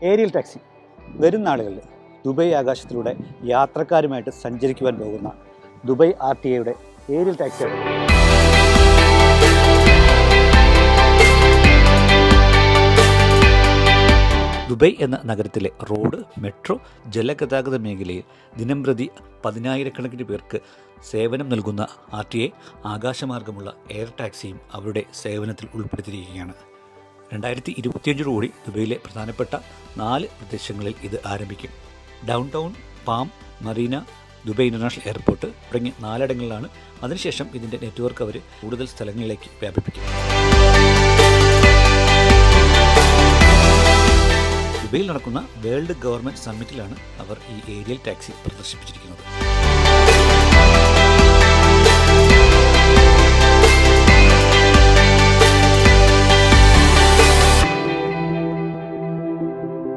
Aerial taxi വരും നാളുകളിൽ Dubai ആകാശത്തിലൂടെ യാത്രക്കാരുമായിട്ട് സഞ്ചരിക്കുവാൻ പോകുന്ന ദുബായ് RTA ഏരിയൽ ടാക്സിയാണ്. ദുബായ് എന്ന നഗരത്തിലെ റോഡ്, മെട്രോ, ജലഗതാഗത മേഖലയിൽ ദിനംപ്രതി 10,000-കണക്കിന് പേർക്ക് സേവനം നൽകുന്ന RTA ആകാശമാർഗമുള്ള എയർ ടാക്സിയും അവരുടെ സേവനത്തിൽ ഉൾപ്പെടുത്തിയിരിക്കുകയാണ്. 2025 ദുബൈയിലെ പ്രധാനപ്പെട്ട 4 പ്രദേശങ്ങളിൽ ഇത് ആരംഭിക്കും. Down town, palm, Marina, Dubai international airport തുടങ്ങിയ 4 അതിനുശേഷം ഇതിൻ്റെ നെറ്റ്വർക്ക് അവർ കൂടുതൽ സ്ഥലങ്ങളിലേക്ക് വ്യാപിപ്പിക്കും. ദുബൈയിൽ നടക്കുന്ന വേൾഡ് ഗവൺമെൻറ് സമ്മിറ്റിലാണ് അവർ ഈ ഏരിയൽ ടാക്സി പ്രദർശിപ്പിച്ചിരിക്കുന്നത്.